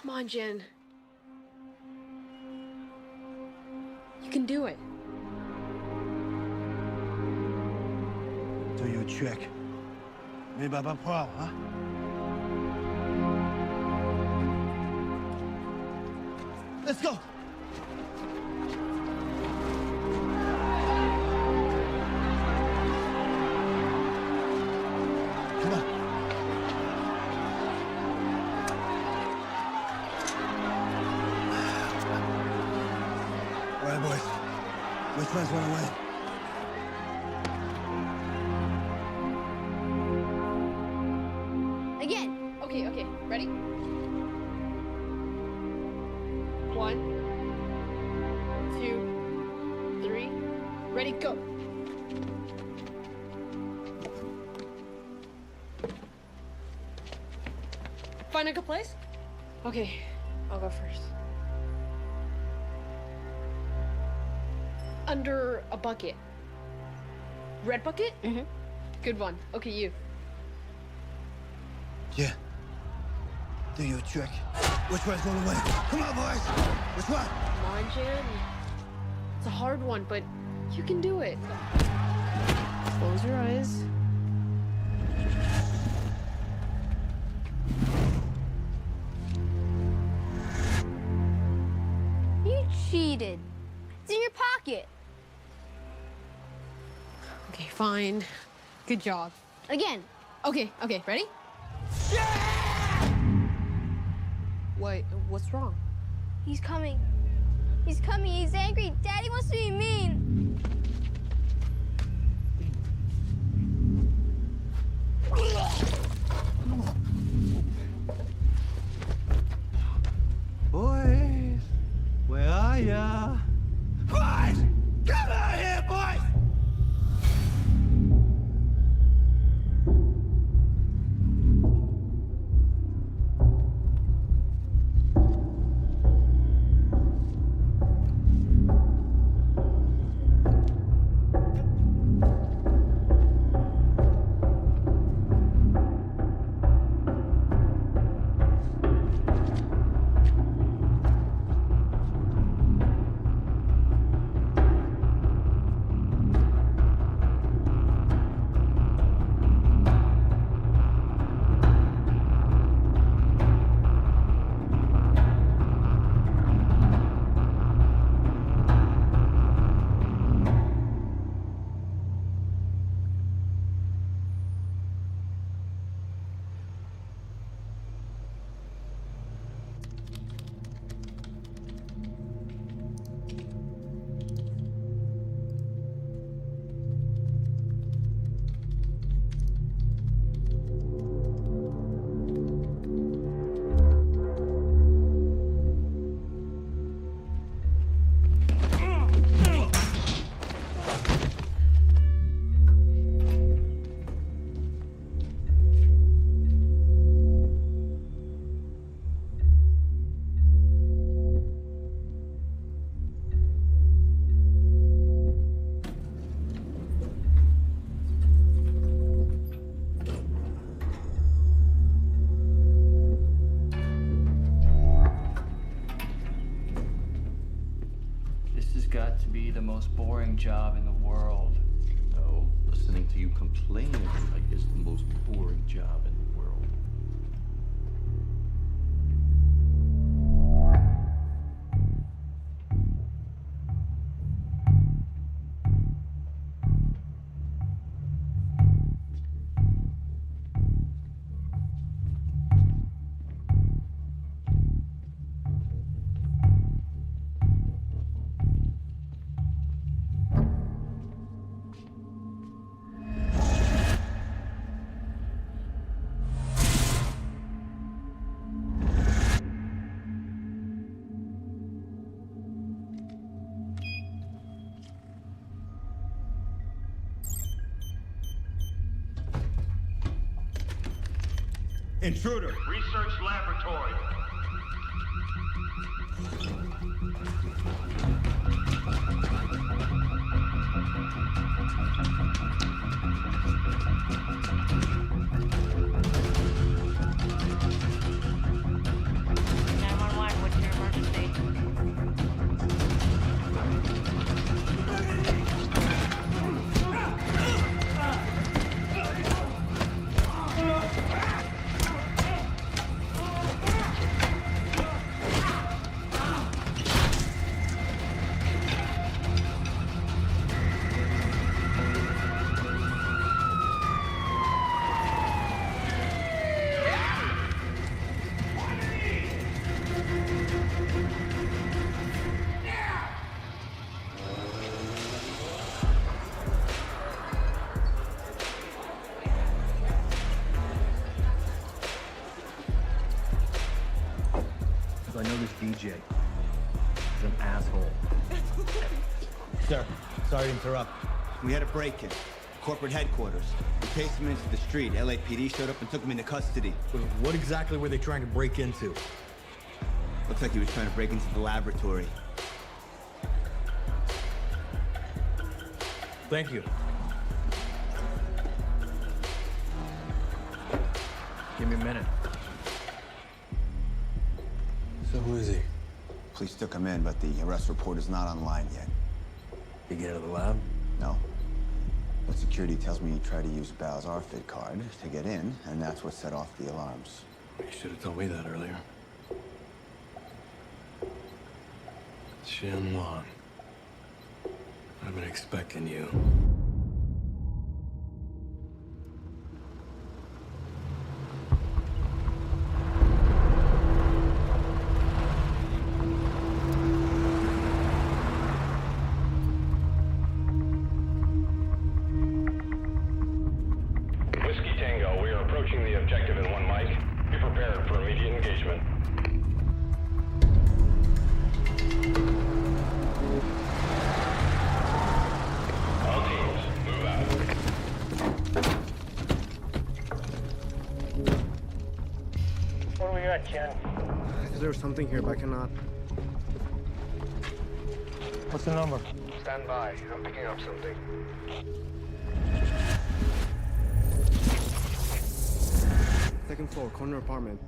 Come on, Jen. You can do it. Do your trick. Mais pas proud, huh? Let's go. Come on. All right, boys. Which one's gonna win? Again. Okay. Ready? 1, 2, 3. Ready, go. Find a good place? Okay, I'll go first. Under a bucket. Red bucket? Mm-hmm. Good one. Okay, you. Yeah. Do your trick. Which one's gonna win? Come on, boys. Which one? Come on, Jen. It's a hard one, but you can do it. Close your eyes. You cheated. It's in your pocket. Okay, fine. Good job. Again. Okay, ready? What's wrong? He's coming. He's coming. He's angry. Daddy wants to be mean. Boys, where are ya? Boys! Come out here, boys! Got to be the most boring job in the world. No, listening to you complain every night is the most boring job in the world. Intruder. Research laboratory. Now asshole. Sir, sorry to interrupt. We had a break-in. Corporate headquarters. We chased him into the street. LAPD showed up and took him into custody. What exactly were they trying to break into? Looks like he was trying to break into the laboratory. Thank you. Give me a minute. So who is he? Police took him in, but the arrest report is not online yet. Did he get out of the lab? No. But security tells me he tried to use Bao's RFID card to get in, and that's what set off the alarms. You should have told me that earlier. Xianlong. I've been expecting you. Whiskey Tango, we are approaching the objective in 1 mic. Be prepared for immediate engagement. All teams, move out. What do we got, Ken? There's something here, but I cannot. What's the number? Stand by. I'm picking up something. Second floor, corner apartment.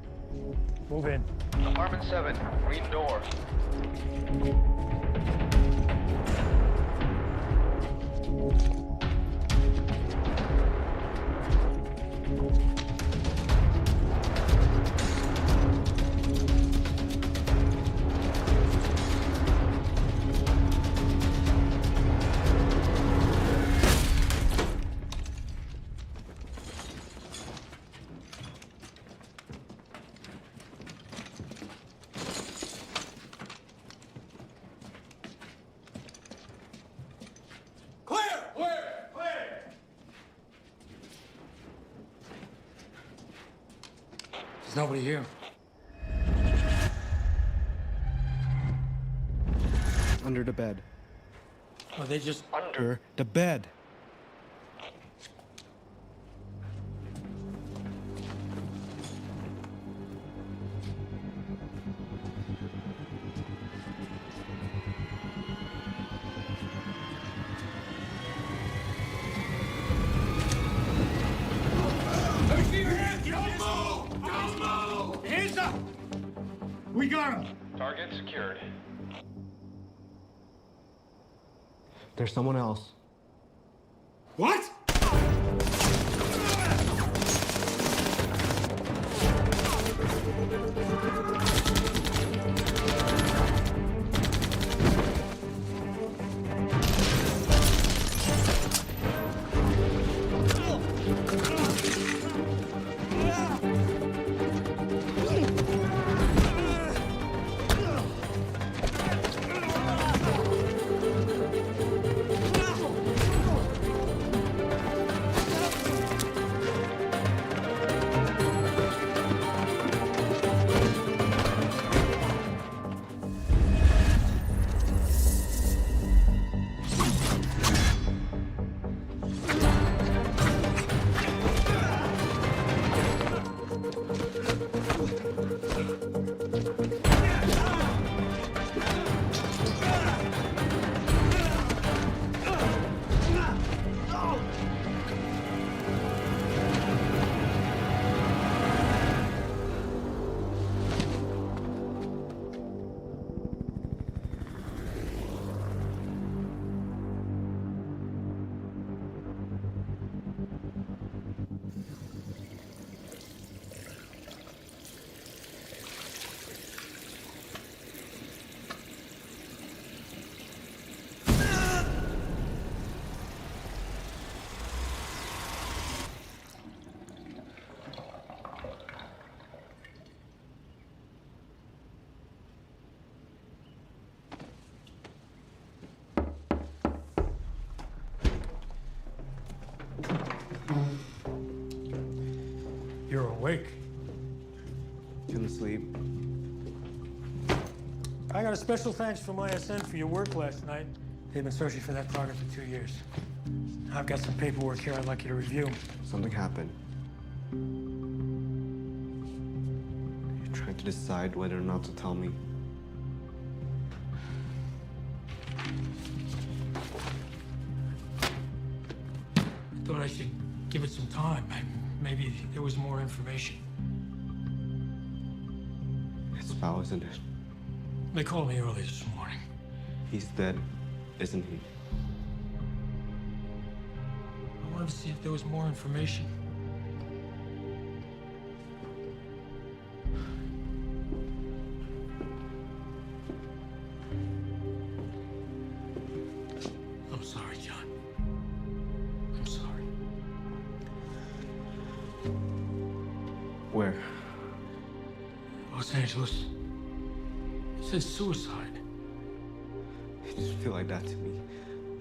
Move in. Apartment 7, green door. There's nobody here. Under the bed. Are they just... Under the bed. We got him. Target secured. There's someone else. What? You're awake. Couldn't sleep. I got a special thanks from ISN for your work last night. They've been searching for that target for 2 years. I've got some paperwork here I'd like you to review. Something happened. You're trying to decide whether or not to tell me. I thought I should give it some time. Maybe there was more information. It's Bao, isn't it? They called me early this morning. He's dead, isn't he? I wanted to see if there was more information. I'm sorry, John. I'm sorry. Where? Los Angeles. It says suicide. It doesn't feel like that to me.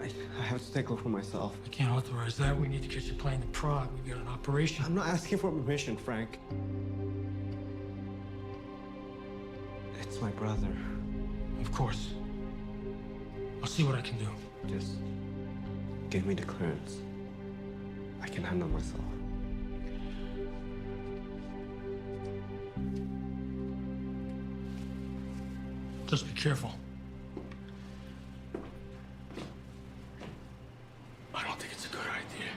I have to take over for myself. I can't authorize that. We need to catch a plane to Prague. We've got an operation. I'm not asking for permission, Frank. It's my brother. Of course. I'll see what I can do. Just give me the clearance. I can handle myself. Just be careful. I don't think it's a good idea.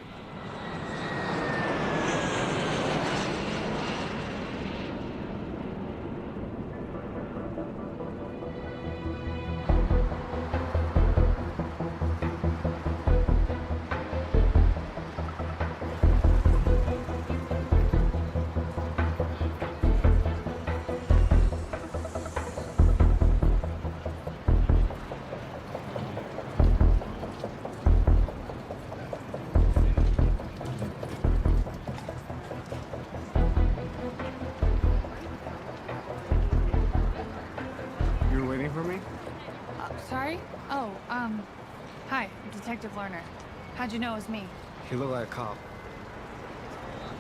You were waiting for me? Sorry? Oh, hi, I'm Detective Lerner. How'd you know it was me? You look like a cop.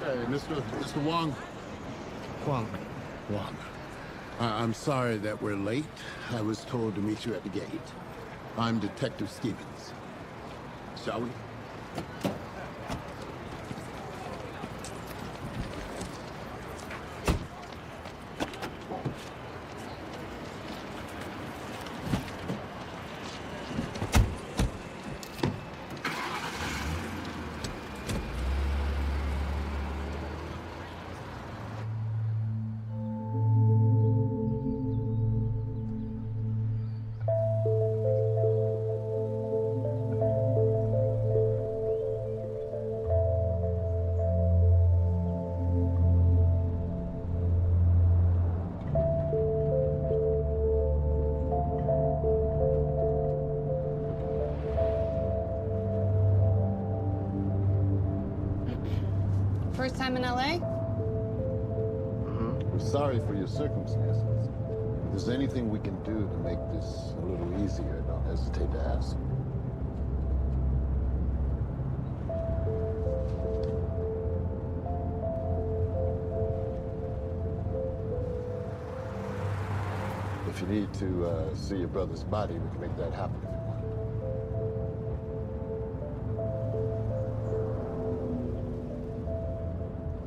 Hey, Mr. Wong. Huang. Wong. I'm sorry that we're late. I was told to meet you at the gate. I'm Detective Stevens. Shall we? First time in LA? We're sorry for your circumstances. If there's anything we can do to make this a little easier, don't hesitate to ask. If you need to see your brother's body, we can make that happen if you want.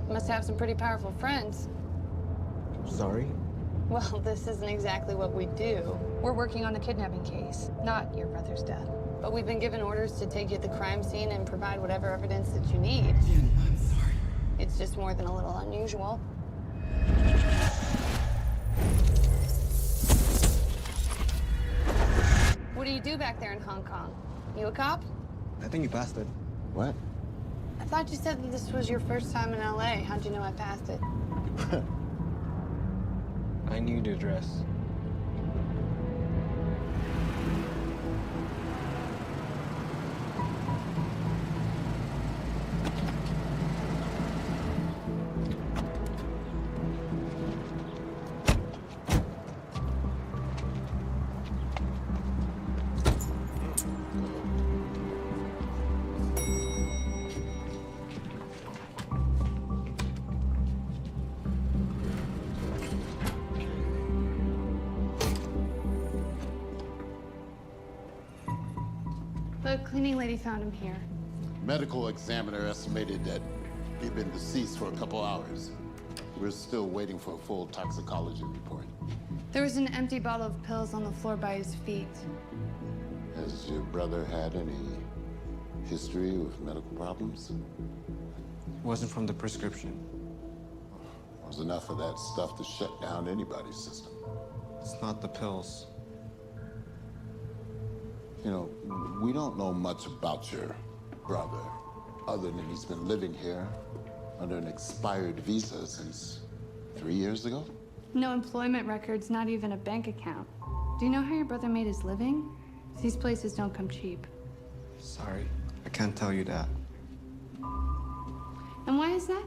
Must have some pretty powerful friends. Sorry? Well, this isn't exactly what we do. We're working on the kidnapping case, not your brother's death. But we've been given orders to take you to the crime scene and provide whatever evidence that you need. Jenny, I'm sorry. It's just more than a little unusual. What do you do back there in Hong Kong? You a cop? I think you passed it. What? I thought you said that this was your first time in LA. How'd you know I passed it? I knew the address. The cleaning lady found him here. Medical examiner estimated that he'd been deceased for a couple hours. We're still waiting for a full toxicology report. There was an empty bottle of pills on the floor by his feet. Has your brother had any history with medical problems? Wasn't from the prescription. Was enough of that stuff to shut down anybody's system. It's not the pills. You know, we don't know much about your brother, other than he's been living here under an expired visa since 3 years ago. No employment records, not even a bank account. Do you know how your brother made his living? These places don't come cheap. Sorry, I can't tell you that. And why is that?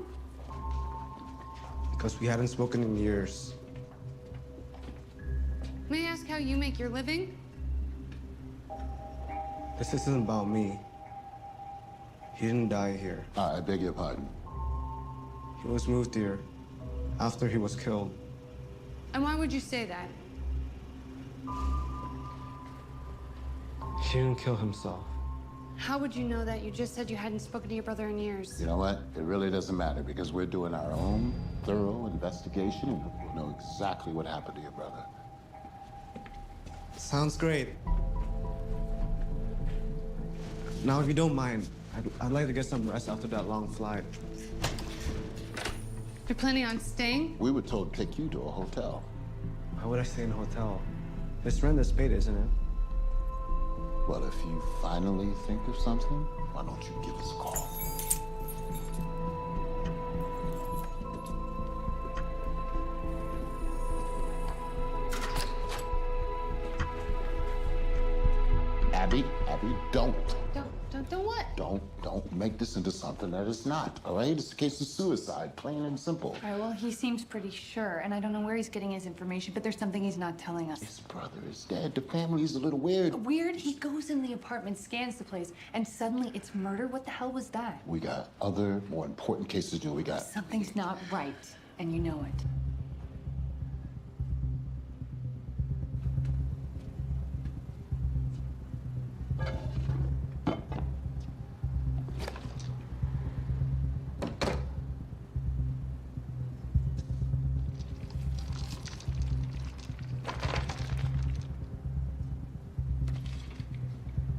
Because we hadn't spoken in years. May I ask how you make your living? This isn't about me. He didn't die here. I beg your pardon. He was moved here after he was killed. And why would you say that? He didn't kill himself. How would you know that? You just said you hadn't spoken to your brother in years. You know what? It really doesn't matter because we're doing our own thorough investigation and we'll know exactly what happened to your brother. Sounds great. Now, if you don't mind, I'd like to get some rest after that long flight. You're planning on staying? We were told to take you to a hotel. Why would I stay in a hotel? It's rent that's paid, isn't it? Well, if you finally think of something, why don't you give us a call? Abby, don't. Don't what? Don't make this into something that it's not, all right? It's a case of suicide, plain and simple. All right, well, he seems pretty sure, and I don't know where he's getting his information, but there's something he's not telling us. His brother is dead. The family's a little weird. Weird? He goes in the apartment, scans the place, and suddenly it's murder? What the hell was that? We got other, more important cases to do. We got... Something's not right, and you know it.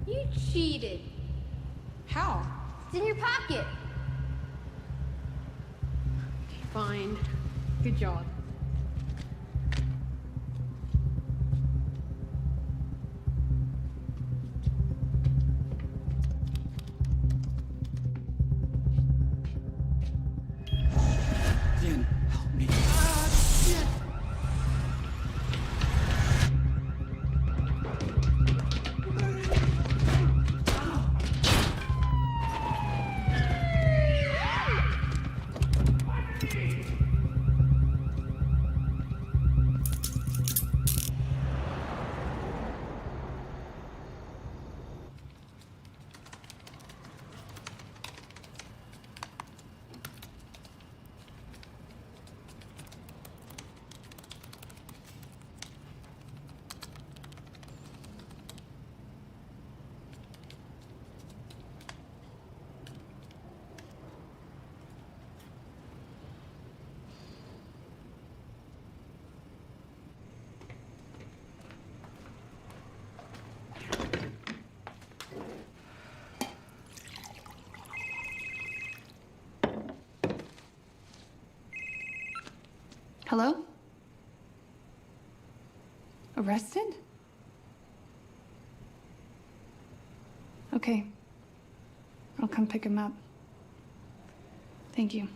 You cheated. How? It's in your pocket. Fine. Good job. Jen, help me. Hello? Arrested? Okay. I'll come pick him up. Thank you.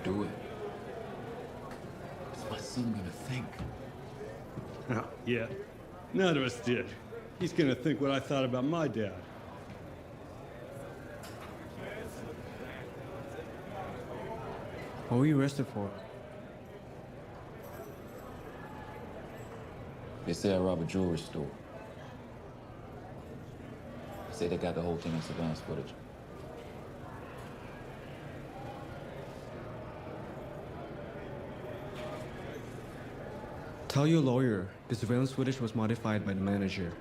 Do it. What's my son gonna think? Oh, yeah. None of us did. He's gonna think what I thought about my dad. What were you arrested for? They say I robbed a jewelry store. They say they got the whole thing in surveillance footage. Tell your lawyer the surveillance footage was modified by the manager.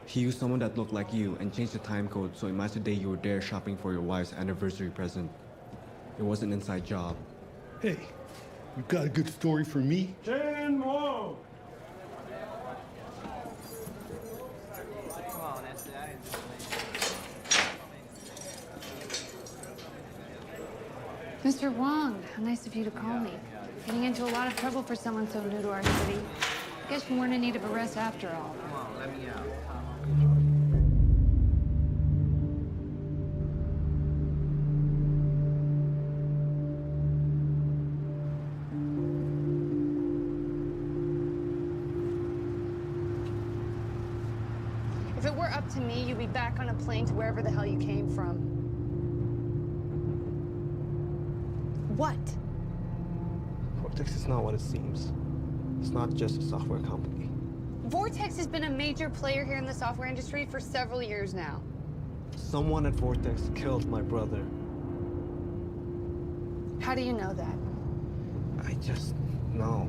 He used someone that looked like you and changed the time code so it matched the day you were there shopping for your wife's anniversary present. It was an inside job. Hey, you got a good story for me? Whoa! Mr. Wong, how nice of you to call me. Getting into a lot of trouble for someone so new to our city. Guess you weren't in need of arrest after all. Come on, let me out. If it were up to me, you'd be back on a plane to wherever the hell you came from. What? Vortex is not what it seems. It's not just a software company. Vortex has been a major player here in the software industry for several years now. Someone at Vortex killed my brother. How do you know that? I just know.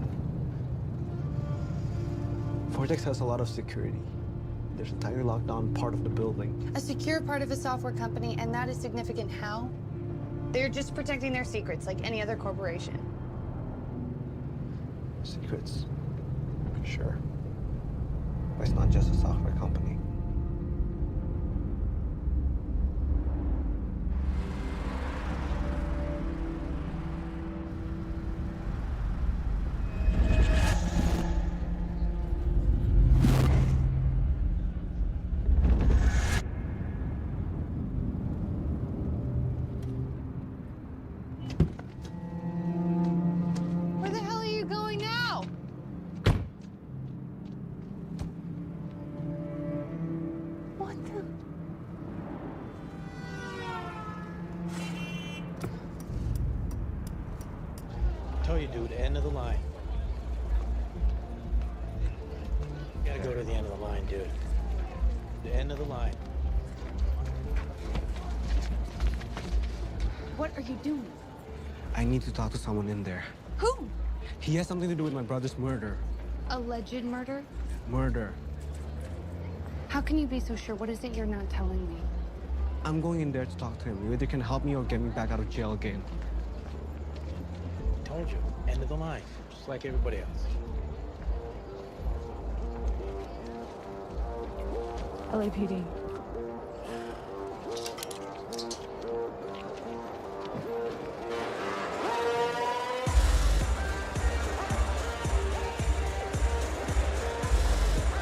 Vortex has a lot of security. There's a tightly locked down part of the building. A secure part of a software company, and that is significant how? They're just protecting their secrets like any other corporation. Secrets. Sure. But it's not just a software company. Where the hell are you going now? What the? Tell you, dude, end of the line. You gotta go to the end of the line, dude. The end of the line. What are you doing? I need to talk to someone in there. Who? He has something to do with my brother's murder. Alleged murder? Murder. How can you be so sure? What is it you're not telling me? I'm going in there to talk to him. You either can help me or get me back out of jail again. Told you, end of the line. Just like everybody else. LAPD.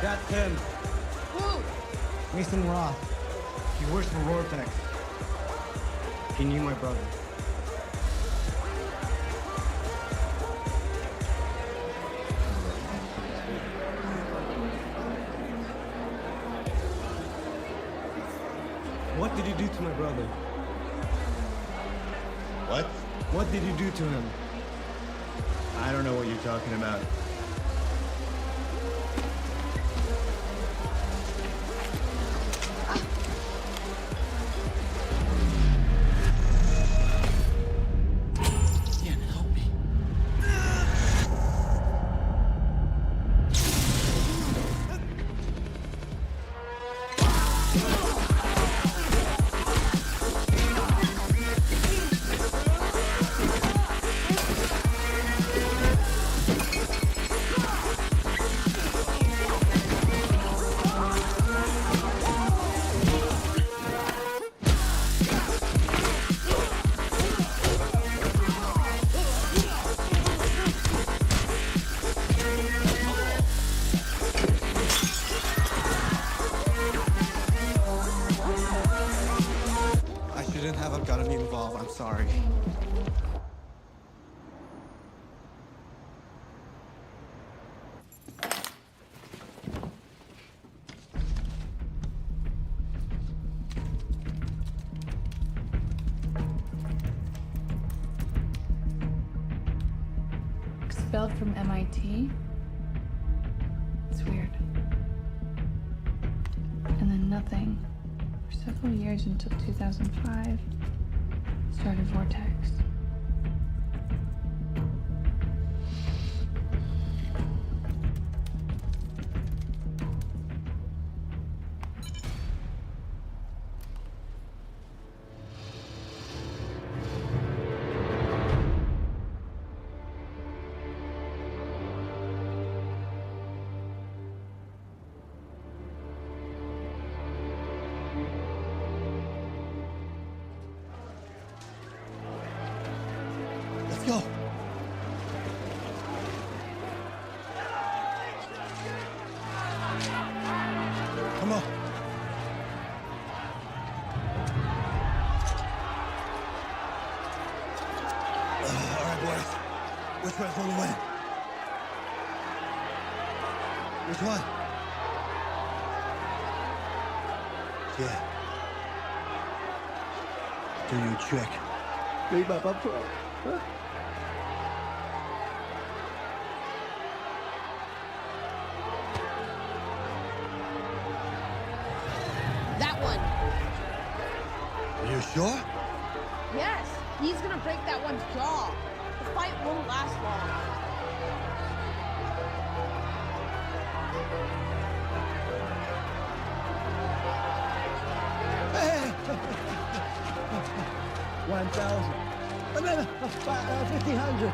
That's him. Who? Mason Roth. He works for Vortex. He knew my brother. What did you do to my brother? What? What did you do to him? I don't know what you're talking about. I shouldn't have gotten me involved. I'm sorry. Expelled from MIT? It's weird. nothing for several years until 2005. Started Vortex. Let's go. Come on. All right, boys. Which one's gonna win? Which one? Yeah. Do your trick. Read my bum pro. Huh? That one. Are you sure? Yes, he's gonna break that one's jaw. The fight won't last long. Hey! 1,000. No, 1,500.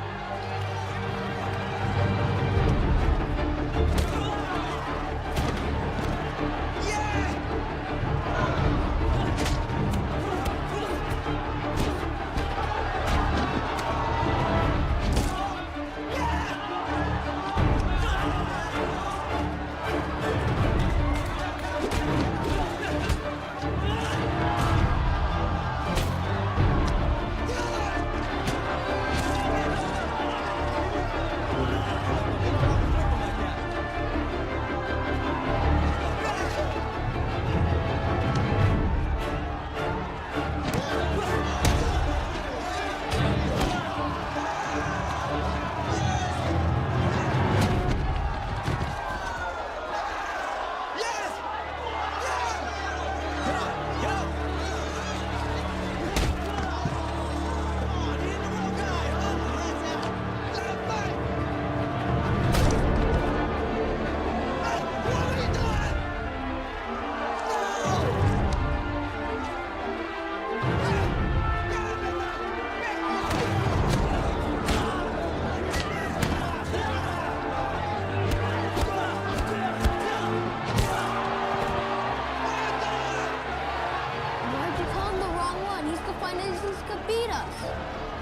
Why'd you call him the wrong one? He's gonna find instance could beat us.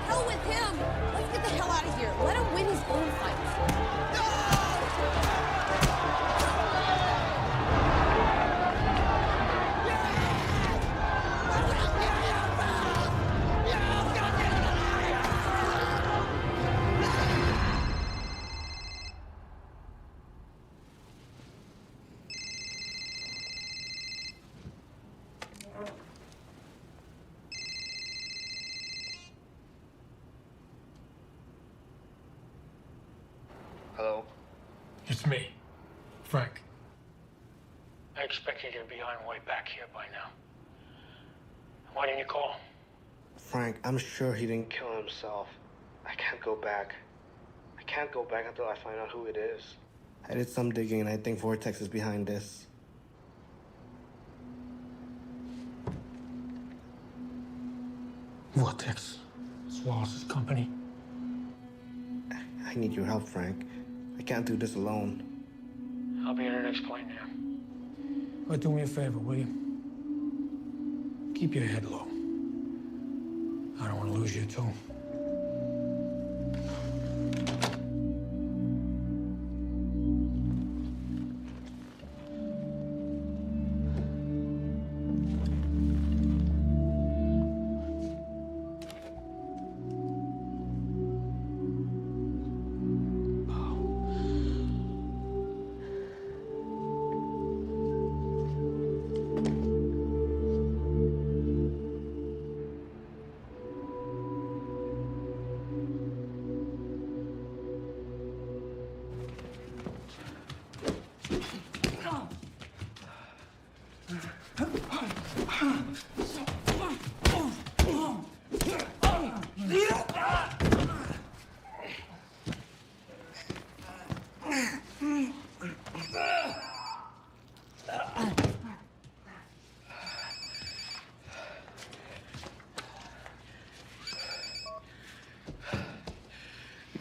Hell with him. Let's get the hell out of here. Let him win his own fights. Hello? It's me, Frank. I expected you to be on way back here by now. Why didn't you call? Frank, I'm sure he didn't kill himself. I can't go back. I can't go back until I find out who it is. I did some digging and I think Vortex is behind this. Vortex. It's Wallace's company. I need your help, Frank. I can't do this alone. I'll be in our next plane now. But do me a favor, will you? Keep your head low. I don't want to lose you, too.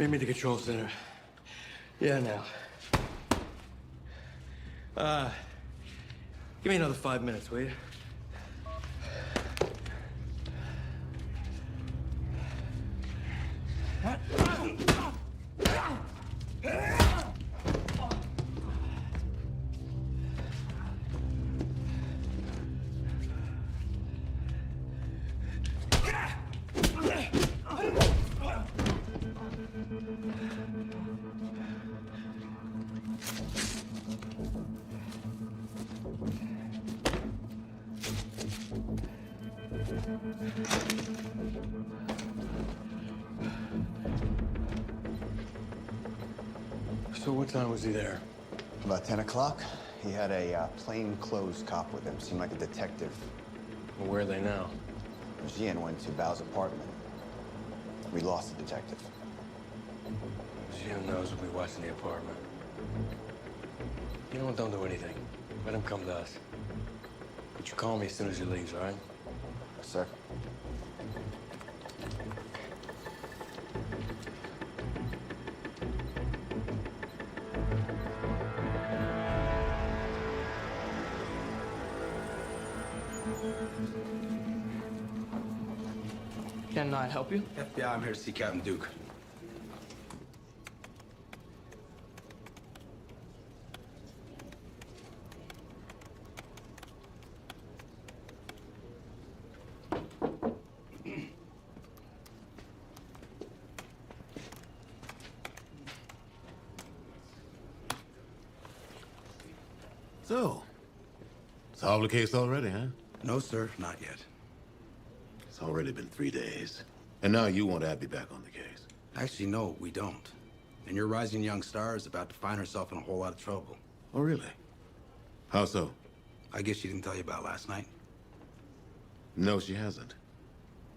Meet me at the control center. Yeah, now. Give me another 5 minutes, will you? So what time was he there? About 10 o'clock. He had a plainclothes cop with him. Seemed like a detective. Well, where are they now? Jian went to Bao's apartment. We lost the detective. Jim knows we'll be watching the apartment. You know what? Don't do anything. Let him come to us. But you call me as soon as he leaves, all right? Yes, sir. Can I help you? FBI, I'm here to see Captain Duke. So, solved the case already, huh? No, sir, not yet. It's already been 3 days. And now you want Abby back on the case. Actually, no, we don't. And your rising young star is about to find herself in a whole lot of trouble. Oh, really? How so? I guess she didn't tell you about last night. No, she hasn't.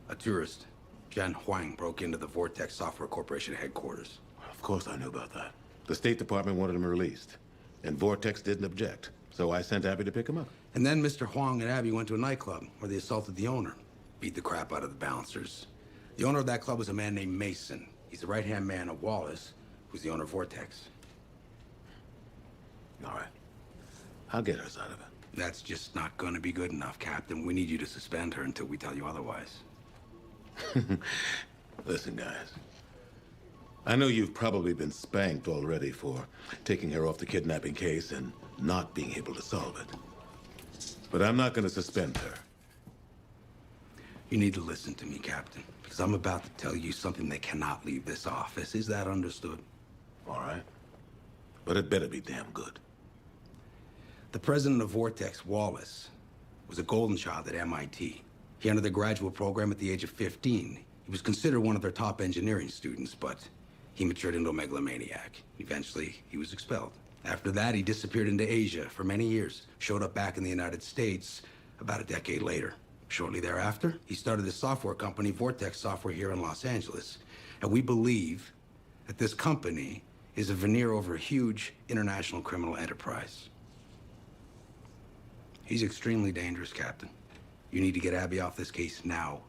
A tourist, Jan Huang, broke into the Vortex Software Corporation headquarters. Of course I knew about that. The State Department wanted him released. And Vortex didn't object. So I sent Abby to pick him up. And then Mr. Huang and Abby went to a nightclub where they assaulted the owner. Beat the crap out of the bouncers. The owner of that club was a man named Mason. He's the right-hand man of Wallace, who's the owner of Vortex. All right. I'll get her side of it. That's just not gonna be good enough, Captain. We need you to suspend her until we tell you otherwise. Listen, guys. I know you've probably been spanked already for taking her off the kidnapping case and not being able to solve it. But I'm not gonna suspend her. You need to listen to me, Captain, because I'm about to tell you something that cannot leave this office. Is that understood? All right. But it better be damn good. The president of Vortex, Wallace, was a golden child at MIT. He entered the graduate program at the age of 15. He was considered one of their top engineering students, but he matured into a megalomaniac. Eventually, he was expelled. After that, he disappeared into Asia for many years, showed up back in the United States about a decade later. Shortly thereafter, he started a software company, Vortex Software, here in Los Angeles. And we believe that this company is a veneer over a huge international criminal enterprise. He's extremely dangerous, Captain. You need to get Abby off this case now,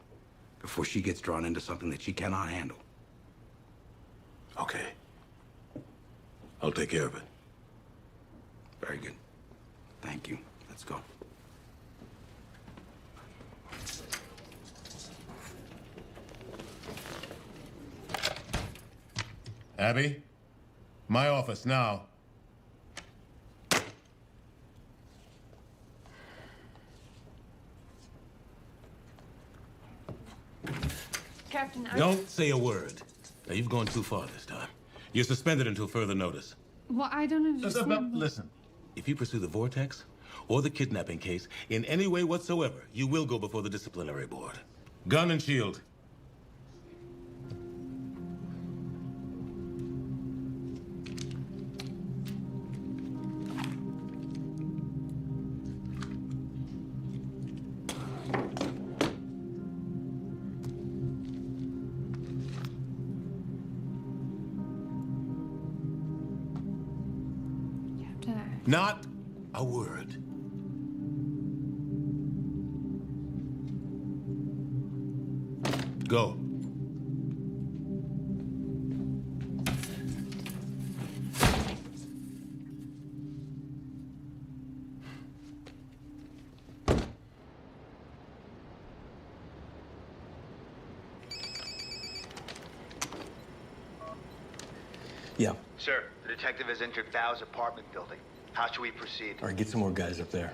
before she gets drawn into something that she cannot handle. Okay. I'll take care of it. Very good. Thank you. Let's go. Abby, my office now. Captain, Don't say a word. Now, you've gone too far this time. You're suspended until further notice. Well, I don't understand. Listen, if you pursue the Vortex or the kidnapping case in any way whatsoever, you will go before the disciplinary board. Gun and shield. Not a word. Go. Sir, the detective has entered Bao's apartment building. How should we proceed? All right, get some more guys up there.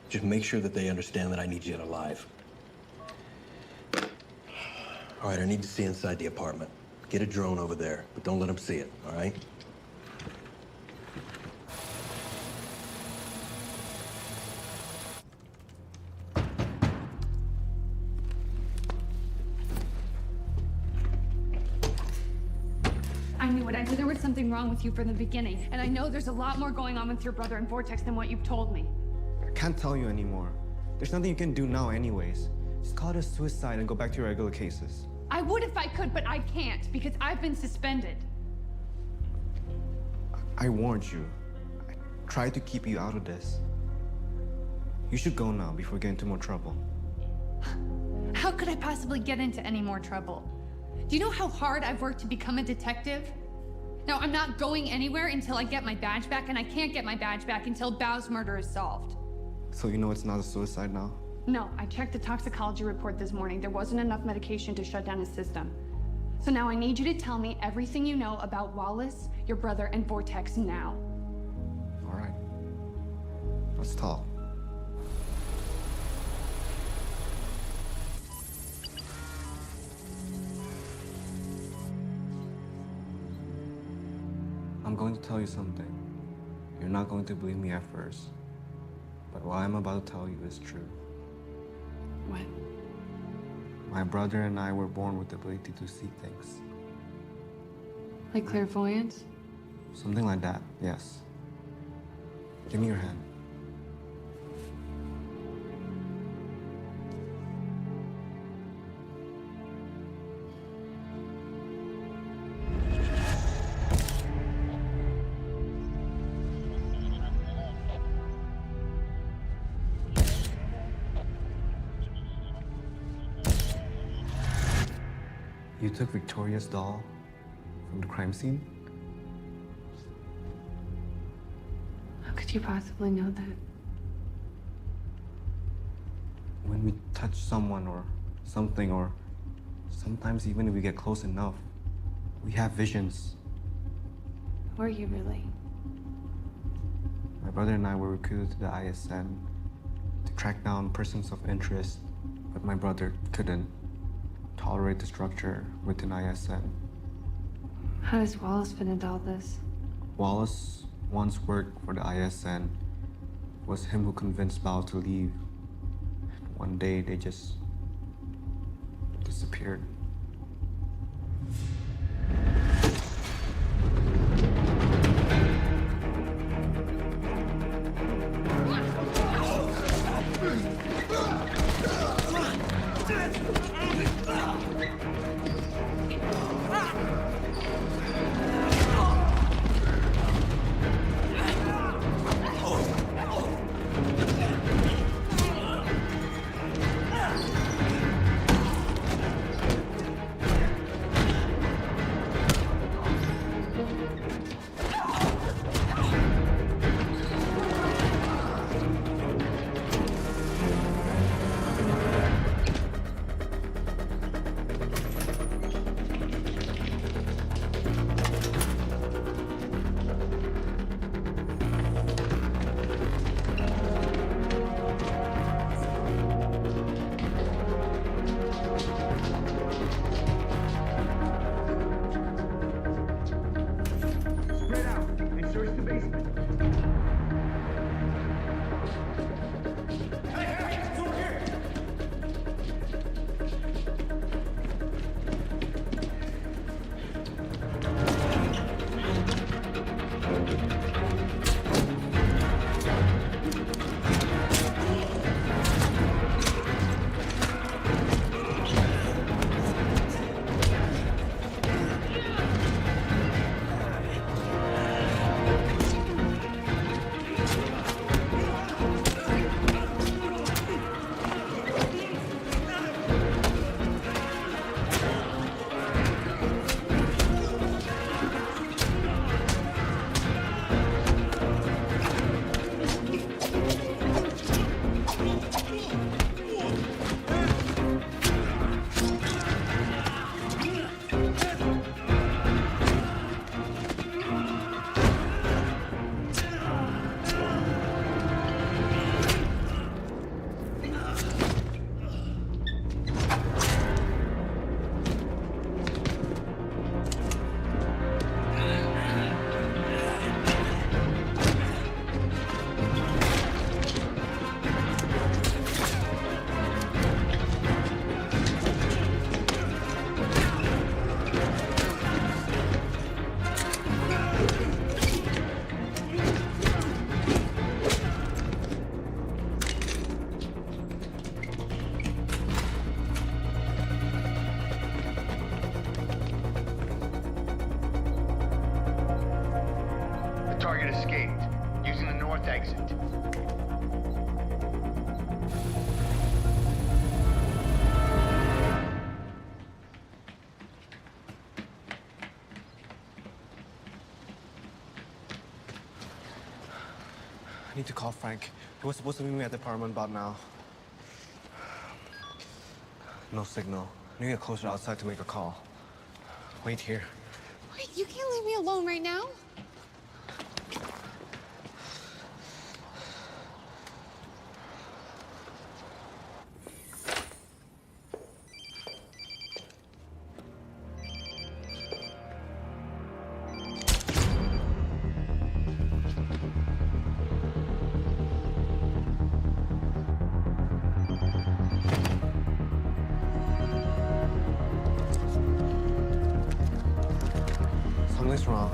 Just make sure that they understand that I need you alive. All right, I need to see inside the apartment. Get a drone over there, but don't let them see it, all right? I knew it. I knew there was something wrong with you from the beginning. And I know there's a lot more going on with your brother and Vortex than what you've told me. I can't tell you anymore. There's nothing you can do now anyways. Just call it a suicide and go back to your regular cases. I would if I could, but I can't because I've been suspended. I warned you. I tried to keep you out of this. You should go now before we get into more trouble. How could I possibly get into any more trouble? Do you know how hard I've worked to become a detective? No, I'm not going anywhere until I get my badge back, and I can't get my badge back until Bao's murder is solved. So you know it's not a suicide now? No, I checked the toxicology report this morning. There wasn't enough medication to shut down his system. So now I need you to tell me everything you know about Wallace, your brother, and Vortex now. All right. Let's talk. I'm going to tell you something. You're not going to believe me at first. But what I'm about to tell you is true. What? My brother and I were born with the ability to see things. Like clairvoyance? Something like that, yes. Give me your hand. You took Victoria's doll from the crime scene? How could you possibly know that? When we touch someone or something, or sometimes even if we get close enough, we have visions. Were you really? My brother and I were recruited to the ISN to track down persons of interest, but my brother couldn't tolerate the structure within ISN. How does Wallace fit into all this? Wallace once worked for the ISN. It was him who convinced Bao to leave. And one day they just disappeared. Target escaped, using the north exit. I need to call Frank. He was supposed to meet me at the apartment about now. No signal. I need to get closer outside to make a call. Wait here. Wait, you can't leave me alone right now. Something's wrong.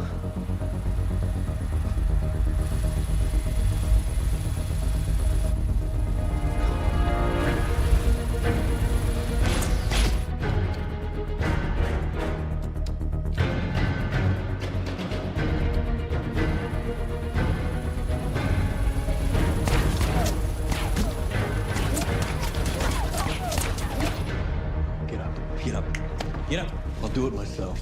Get up. Get up. Get up. I'll do it myself.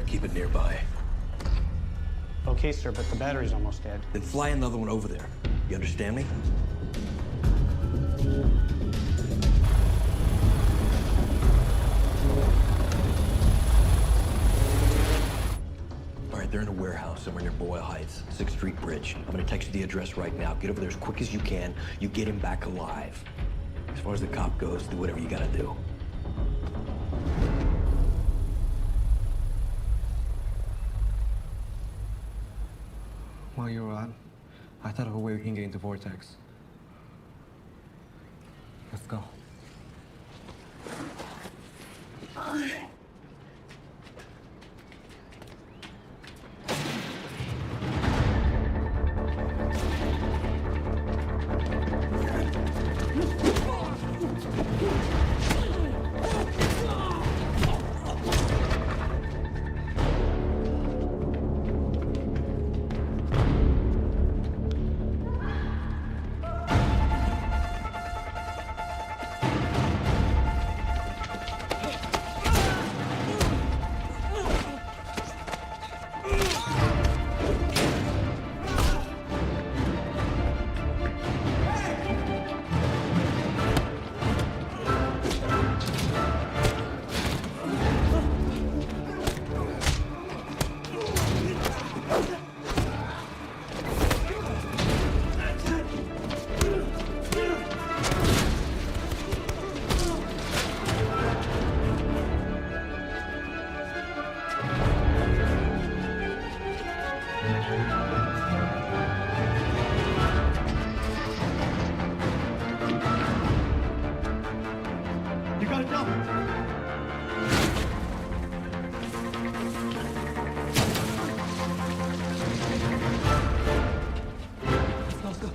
Keep it nearby. Okay, sir, but the battery's almost dead. Then fly another one over there. You understand me? All right, they're in a warehouse somewhere near Boyle Heights, 6th Street Bridge. I'm gonna text you the address right now. Get over there as quick as you can. You get him back alive. As far as the cop goes, do whatever you gotta do. While you were on, I thought of a way we can get into Vortex. Let's go. You gotta jump! Let's go.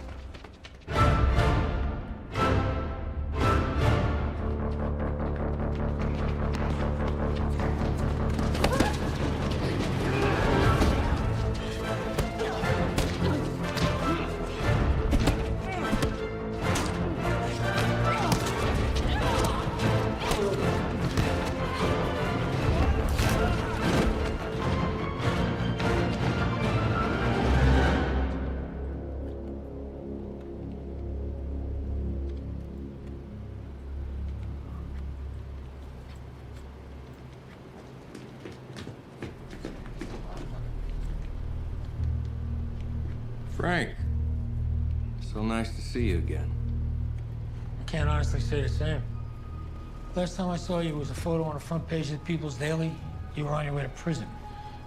Frank, so nice to see you again. I can't honestly say the same. Last time I saw you was a photo on the front page of the People's Daily. You were on your way to prison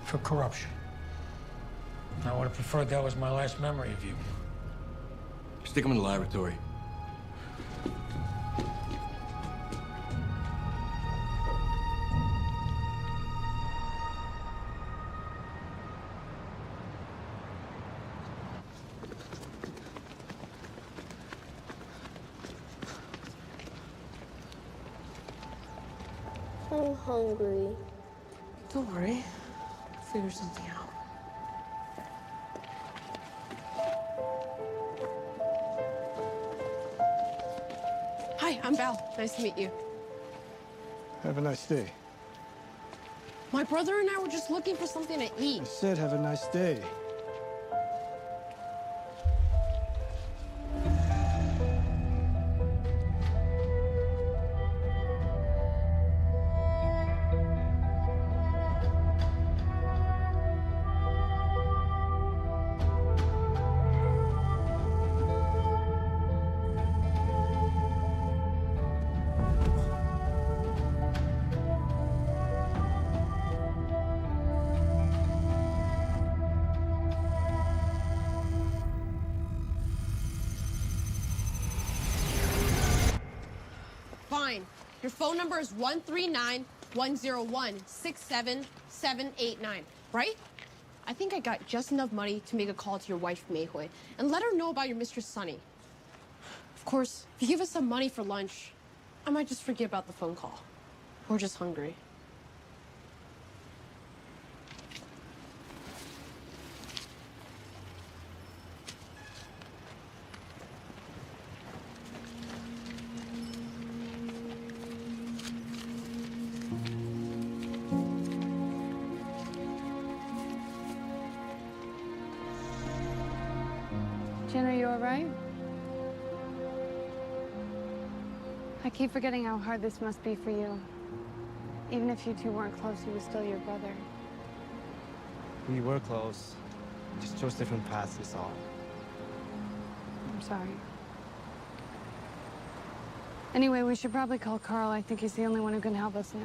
for corruption. I would have preferred that was my last memory of you. Stick him in the laboratory. I'm hungry. Don't worry. I'll figure something out. Hi, I'm Val. Nice to meet you. Have a nice day. My brother and I were just looking for something to eat. I said have a nice day. Fine. Your phone number is 139-101-67789, right? I think I got just enough money to make a call to your wife, Mei Hui, and let her know about your mistress, Sunny. Of course, if you give us some money for lunch, I might just forget about the phone call. We're just hungry. Jen, are you all right? I keep forgetting how hard this must be for you. Even if you two weren't close, he was still your brother. We were close. Just chose different paths, is all. I'm sorry. Anyway, we should probably call Carl. I think he's the only one who can help us now.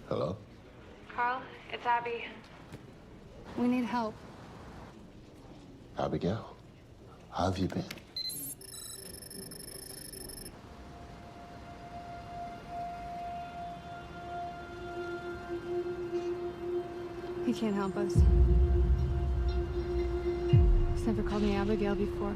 Hello? Carl, it's Abby. We need help. Abigail, how have you been? He can't help us. He's never called me Abigail before.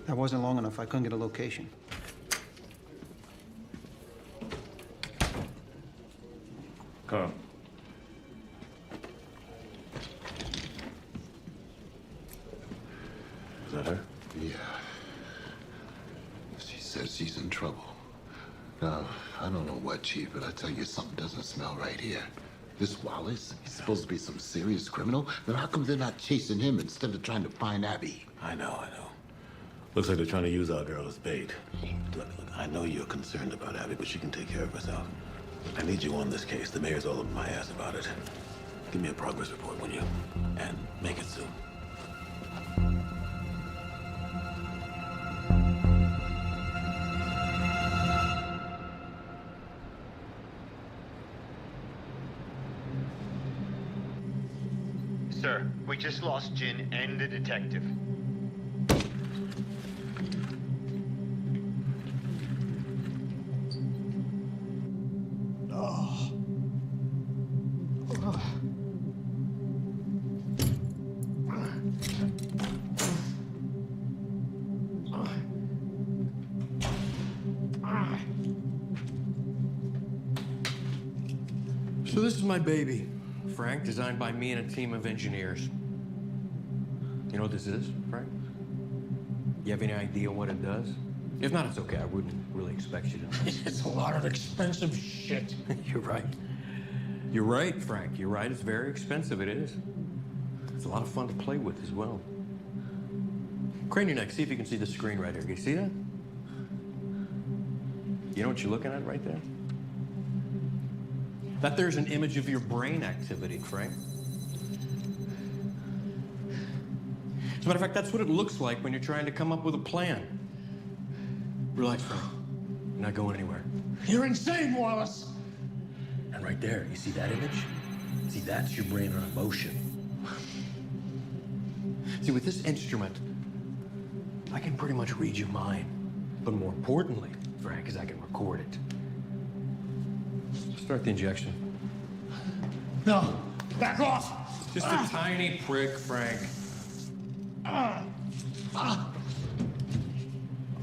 That wasn't long enough. I couldn't get a location. Come. Is that her? Yeah. She says she's in trouble. Now, I don't know what, Chief, but I tell you, something doesn't smell right here. This Wallace, he's supposed to be some serious criminal. Then how come they're not chasing him instead of trying to find Abby? I know. Looks like they're trying to use our girl as bait. Look, I know you're concerned about Abby, but she can take care of herself. I need you on this case. The mayor's all up my ass about it. Give me a progress report, will you? And make it soon. Sir, we just lost Jin and the detective. So this is my baby, Frank, designed by me and a team of engineers. You know what this is, Frank? You have any idea what it does? If not, it's okay. I wouldn't really expect you to know. It's a lot of expensive shit. You're right. You're right, Frank. You're right. It's very expensive. It is. It's a lot of fun to play with as well. Crane your neck. See if you can see the screen right here. Can you see that? You know what you're looking at right there? That there's an image of your brain activity, Frank. As a matter of fact, that's what it looks like when you're trying to come up with a plan. Relax, Frank. You're not going anywhere. You're insane, Wallace. And right there, you see that image? See, that's your brain on motion. See, with this instrument, I can pretty much read your mind. But more importantly, Frank, is I can record it. Start the injection. No, back off. It's just a tiny prick, Frank. It's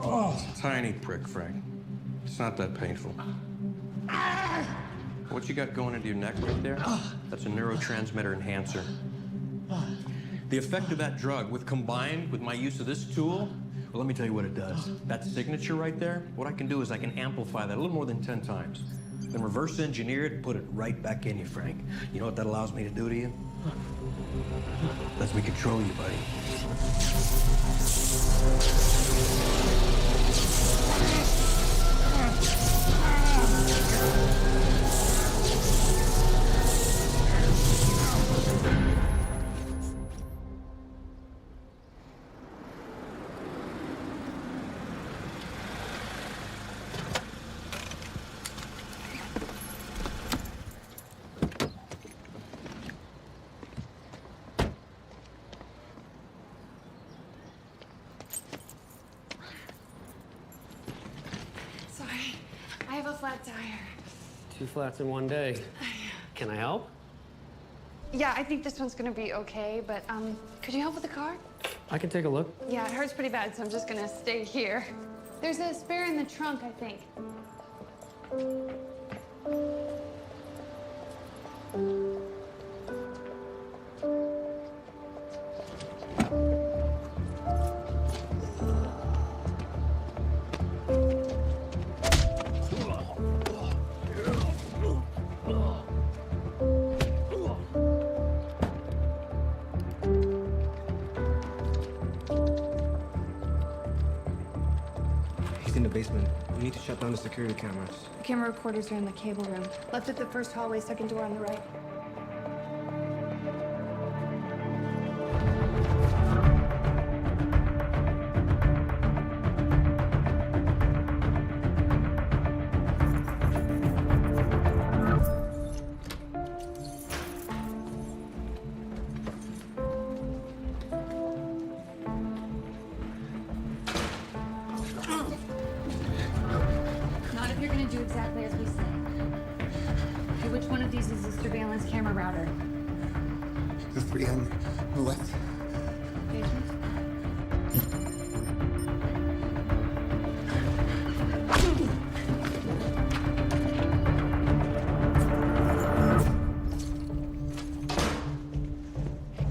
a tiny prick, Frank. It's not that painful. What you got going into your neck right there? That's a neurotransmitter enhancer. The effect of that drug, combined with my use of this tool, well, let me tell you what it does. That signature right there, what I can do is I can amplify that a little more than 10 times. Then reverse engineer it and put it right back in you, Frank. You know what that allows me to do to you? Lets me control you, buddy. Sorry, I have a flat tire. 2 flats in one day. Can I help? Yeah, I think this one's gonna be okay, but could you help with the car? I can take a look. Yeah, it hurts pretty bad, so I'm just gonna stay here. There's a spare in the trunk, I think. He's in the basement. We need to shut down the security cameras. Camera recorders are in the cable room. Left at the first hallway, second door on the right. Not if you're gonna do exactly as we say. Okay, which one of these is the surveillance camera router? The 3 on the left.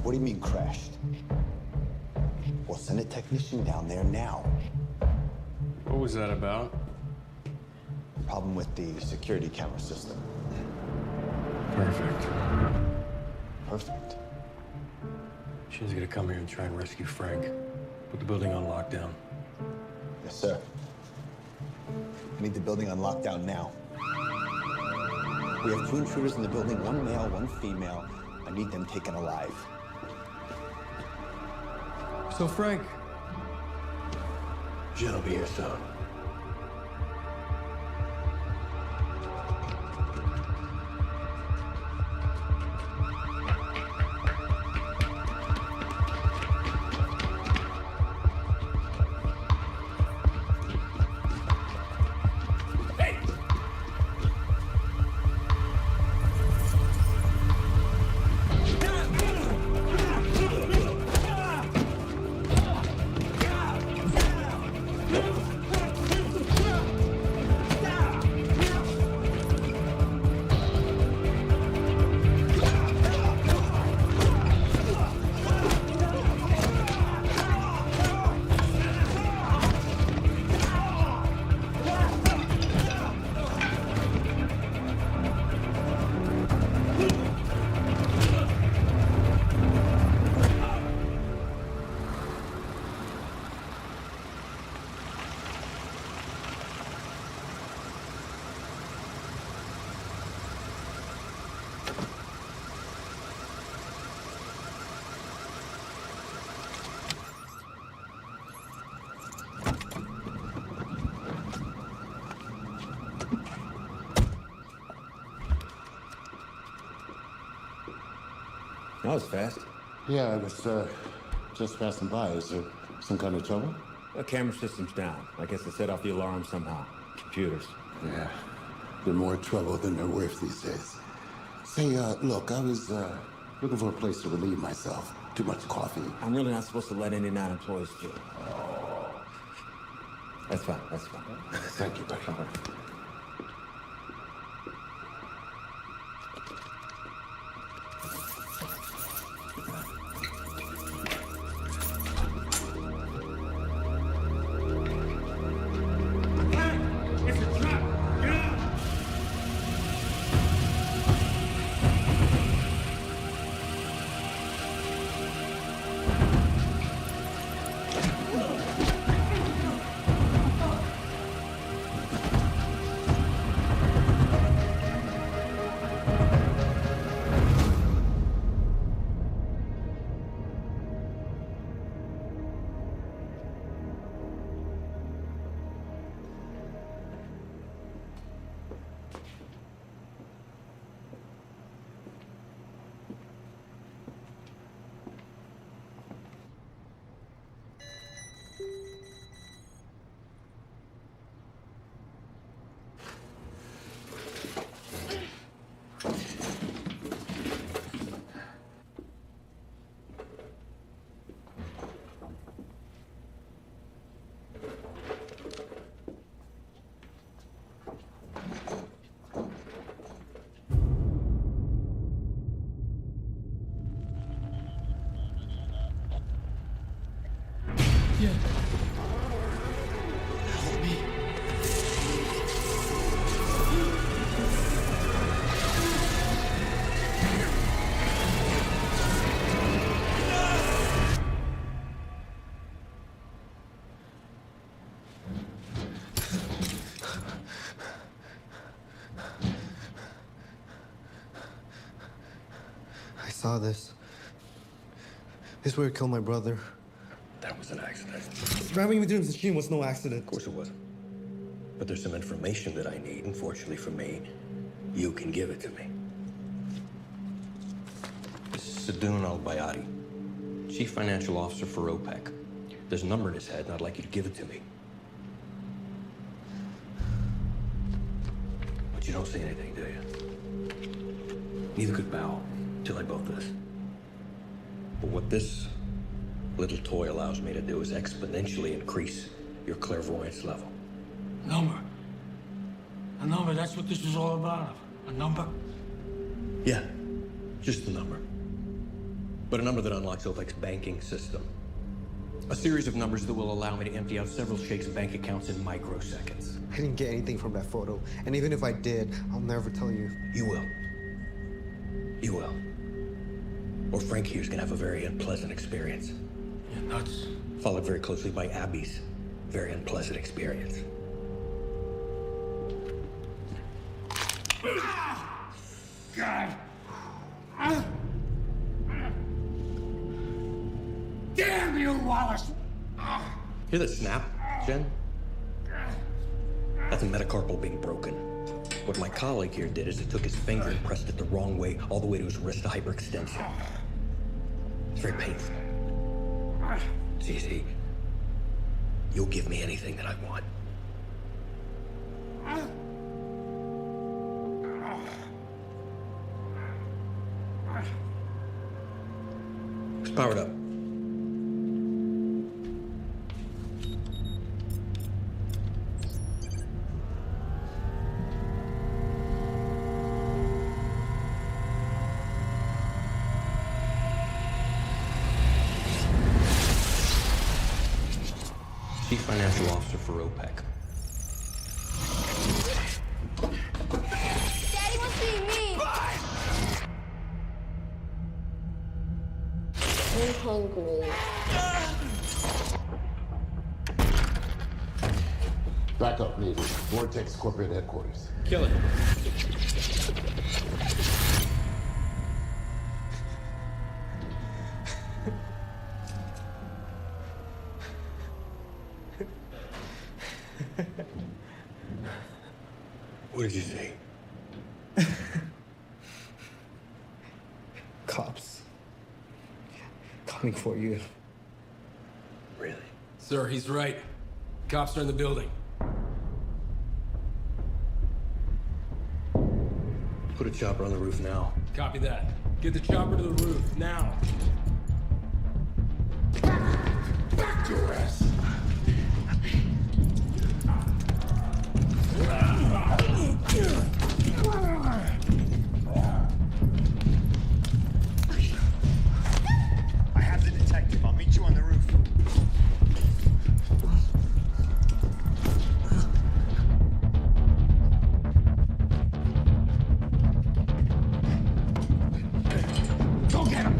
What do you mean crashed? Well, send a technician down there now. What was that about? Problem with the security camera system. Perfect. Perfect. Shin's gonna come here and try and rescue Frank. Put the building on lockdown. Sir, I need the building on lockdown now. We have 2 intruders in the building, 1 male, 1 female. I need them taken alive. So, Frank, Jen will be here soon. That was fast. Yeah, I was just passing by. Is there some kind of trouble? The camera system's down. I guess they set off the alarm somehow. Computers. Yeah, they're more trouble than they're worth these days. Say, look, I was looking for a place to relieve myself. Too much coffee. I'm really not supposed to let any non-employees through. That's fine, that's fine. Thank you, buddy. I saw this. This is where he killed my brother. That was an accident. Ramming me through the machine was no accident. Of course it wasn't. But there's some information that I need, and fortunately for me, you can give it to me. This is Sadoun Al-Bayadi, Chief Financial Officer for OPEC. There's a number in his head, and I'd like you to give it to me. But you don't say anything, do you? Neither could Bao, till I built this. But what this little toy allows me to do is exponentially increase your clairvoyance level. Number. A number, that's what this is all about. A number? Yeah, just a number. But a number that unlocks OPEC's banking system. A series of numbers that will allow me to empty out several sheikhs' bank accounts in microseconds. I didn't get anything from that photo. And even if I did, I'll never tell you. You will. You will. Or Frank here's gonna have a very unpleasant experience. You're nuts. Followed very closely by Abby's very unpleasant experience. God. Damn you, Wallace! Hear that snap, Jen? That's a metacarpal being broken. What my colleague here did is he took his finger and pressed it the wrong way, all the way to his wrist to hyperextension. It's very painful. CC, you'll give me anything that I want. It's powered up. Chief Financial Officer for OPEC. Daddy wants to eat me. I'm hungry. Back up, Navy. Vortex corporate headquarters. Kill it. What did you say? Cops. Coming for you. Really? Sir, he's right. Cops are in the building. Put a chopper on the roof now. Copy that. Get the chopper to the roof, now. Back your ass. I have the detective. I'll meet you on the roof. Go get him!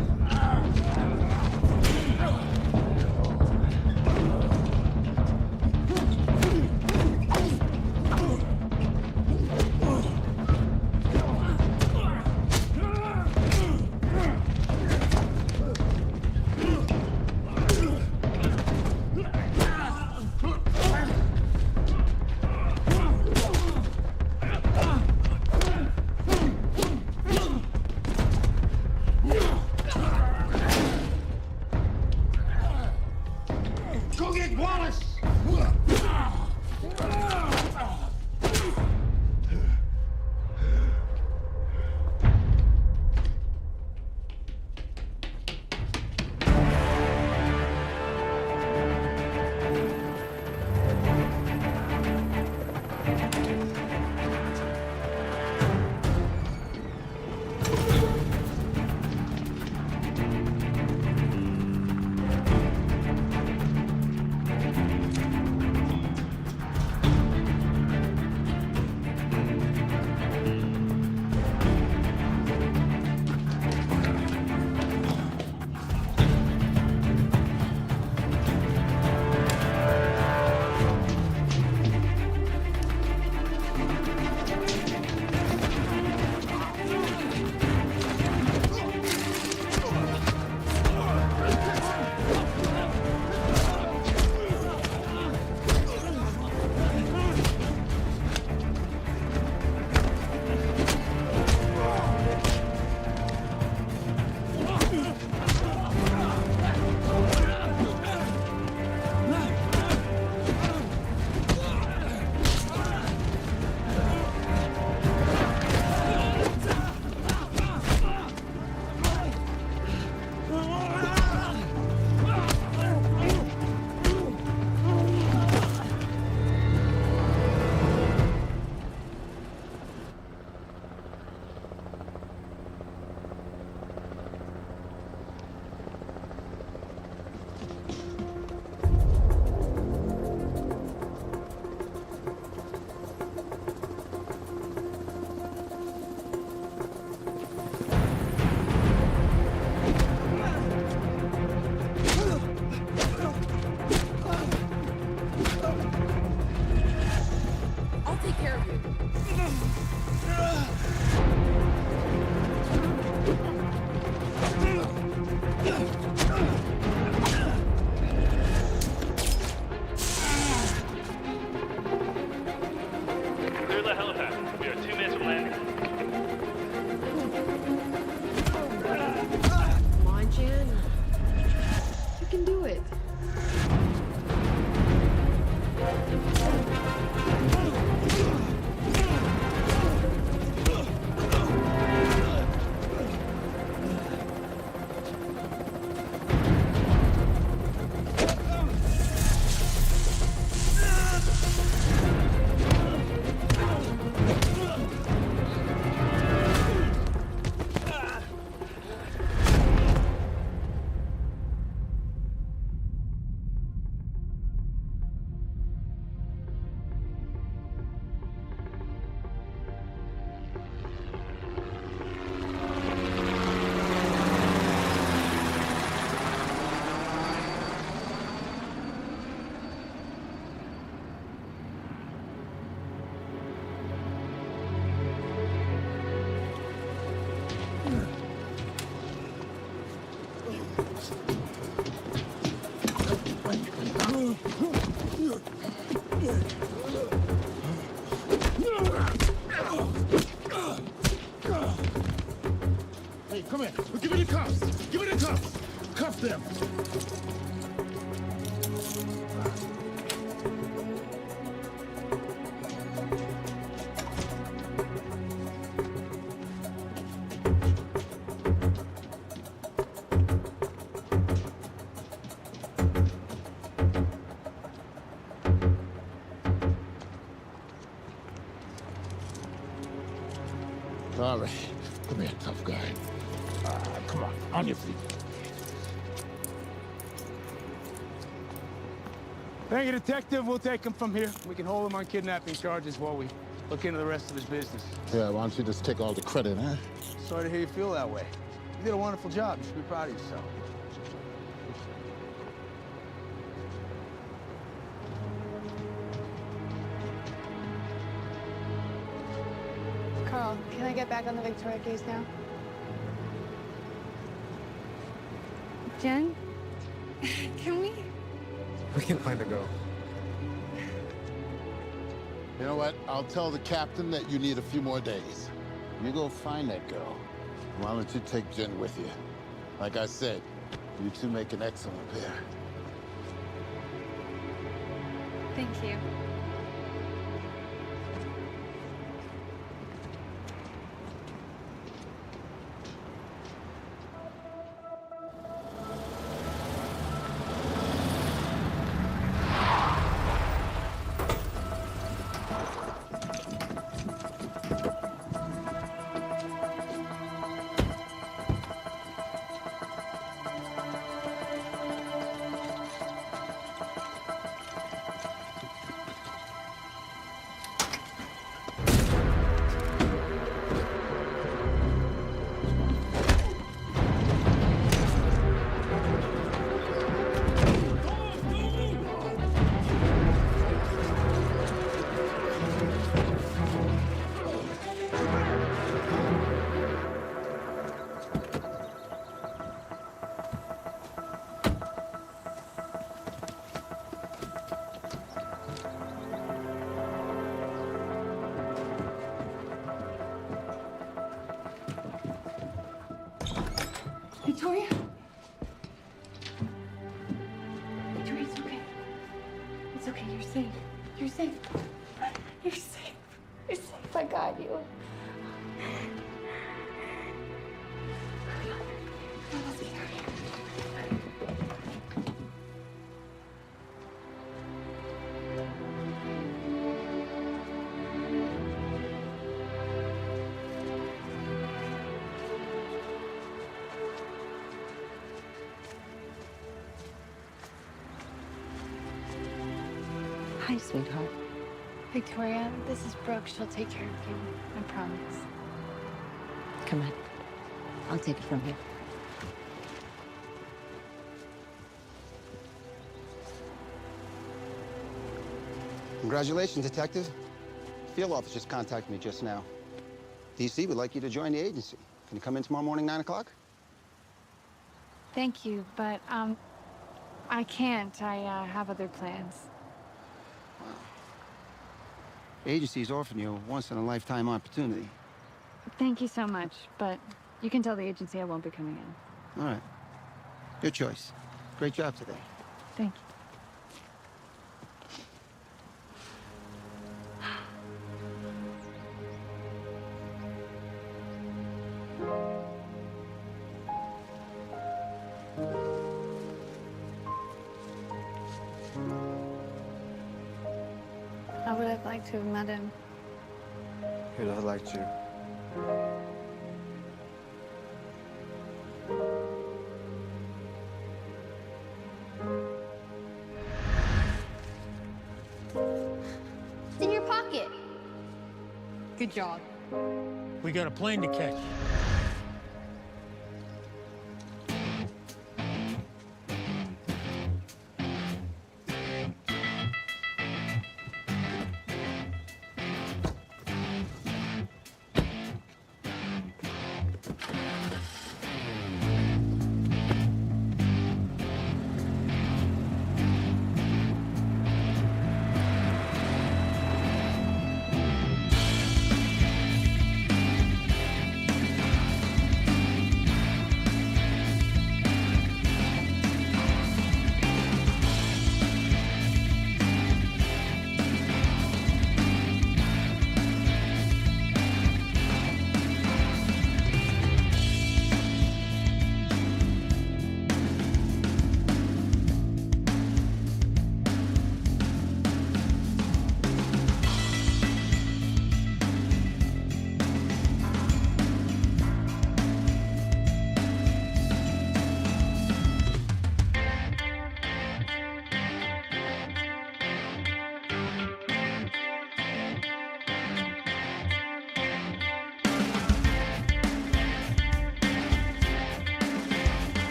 take care of you. Clear the helipad. We are 2 minutes from landing. Come on, Jen. You can do it. Hey, come here. Give me the cuffs. Give me the cuffs. Cuff them. All right. Come here, tough guy. Come on your feet. Thank you, Detective. We'll take him from here. We can hold him on kidnapping charges while we look into the rest of his business. Yeah, why don't you just take all the credit, huh? Sorry to hear you feel that way. You did a wonderful job. You should be proud of yourself. Carl, can I get back on the Victoria case now? Jen? Can we? We can find a girl. You know what? I'll tell the captain that you need a few more days. You go find that girl. Why don't you take Jen with you? Like I said, you two make an excellent pair. Thank you. Victoria? Victoria, it's okay. It's okay, you're safe. You're safe. You're safe. You're safe. I got you. Let's get out of here. Hi, sweetheart. Victoria, this is Brooke. She'll take care of you. I promise. Come on. I'll take it from here. Congratulations, Detective. Field office just contacted me just now. DC would like you to join the agency. Can you come in tomorrow morning, 9 o'clock? Thank you, but, I can't. I have other plans. The agency's offering you a once-in-a-lifetime opportunity. Thank you so much, but you can tell the agency I won't be coming in. All right. Your choice. Great job today. Thank you. I would have liked to have met him. He'd have liked you. It's in your pocket. Good job. We got a plane to catch.